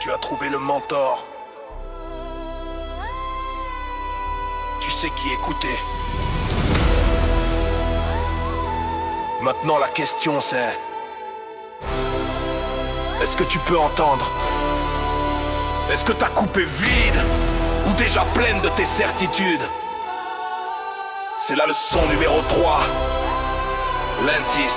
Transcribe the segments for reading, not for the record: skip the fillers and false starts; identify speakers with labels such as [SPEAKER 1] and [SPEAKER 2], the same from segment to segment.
[SPEAKER 1] Tu as trouvé le mentor. Tu sais qui écouter. Maintenant la question c'est... Est-ce que tu peux entendre? Est-ce que ta coupe est vide ou déjà pleine de tes certitudes? C'est la leçon numéro 3. Lentis.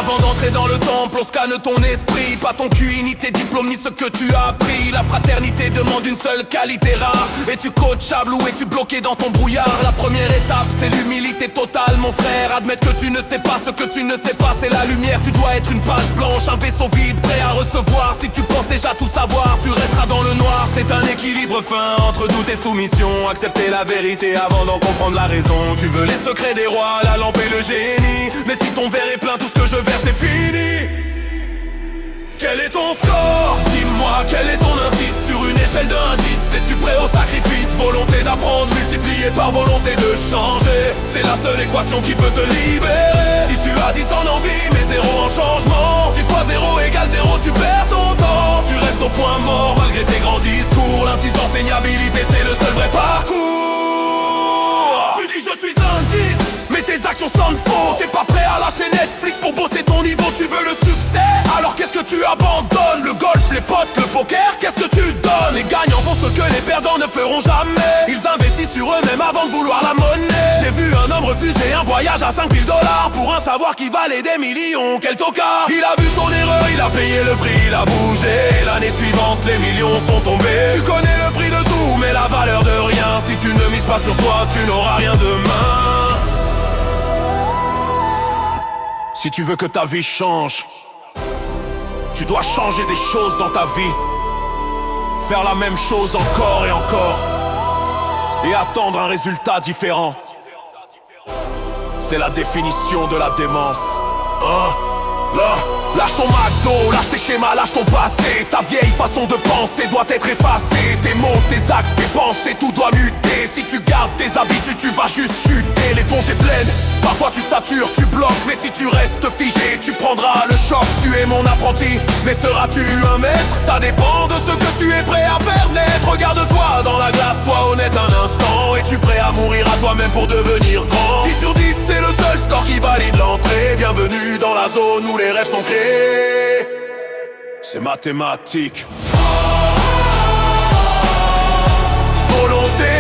[SPEAKER 2] Avant d'entrer dans le temple, on scanne ton esprit. Pas ton QI, ni tes diplômes, ni ce que tu as appris. La fraternité demande une seule qualité rare. Es-tu coachable ou es-tu bloqué dans ton brouillard? La première étape, c'est l'humilité totale, mon frère. Admettre que tu ne sais pas ce que tu ne sais pas, c'est la lumière. Tu dois être une page blanche, un vaisseau vide, prêt à recevoir. Si tu penses déjà tout savoir, tu resteras dans le noir. C'est un équilibre fin entre doute et soumission. Accepter la vérité avant d'en comprendre la raison. Tu veux les secrets des rois, la lampe et le génie. Mais si ton verre est plein, tout ce que je verse c'est fini. Quel est ton score? Dis-moi, quel est ton indice sur une échelle de 1 à 10? Es-tu prêt au sacrifice? Volonté d'apprendre multipliée par volonté de changer. C'est la seule équation qui peut te libérer. Si tu as 10 en envie mais 0 en changement, 10 fois 0 égale 0, tu perds ton temps. Tu restes au point mort malgré tes grands discours. L'indice d'enseignabilité c'est le seul vrai parcours. Tu dis je suis un 10 mais tes actions sonnent faux. T'es pas prêt à lâcher Netflix pour bosser ton niveau. Tu veux le succès, alors qu'est-ce que tu abandonnes? Le golf, les potes, le poker, qu'est-ce que tu donnes? Les gagnants font ce que les perdants ne feront jamais. Ils investissent sur eux-mêmes avant de vouloir la monnaie. J'ai vu un homme refuser un voyage à 5 000 $ pour un savoir qui valait des millions. Quel tocard! Il a vu son erreur, il a payé le prix, il a bougé. L'année suivante, les millions sont tombés. Tu connais le prix de tout, mais la valeur de rien. Si tu ne mises pas sur toi, tu n'auras rien demain. Si tu veux que ta vie change, tu dois changer des choses dans ta vie. Faire la même chose encore et encore et attendre un résultat différent. C'est la définition de la démence. Lâche ton McDo, lâche tes schémas, lâche ton passé. Ta vieille façon de penser doit être effacée. Tes mots, tes actes, tes pensées, tout doit muter. Si tu gardes tes habitudes, tu vas juste chuter. L'éponge est pleine, parfois tu satures, tu bloques. Mais si tu restes figé, tu prendras le choc. Tu es mon apprenti, mais seras-tu un maître? Ça dépend de ce que tu es prêt à faire naître. Regarde-toi dans la glace, sois honnête un instant. Es-tu prêt à mourir à toi-même pour devenir grand? 10 sur 10, c'est le seul score qui valide l'entrée. Bienvenue dans la zone où les rêves sont créés. C'est mathématique. Volonté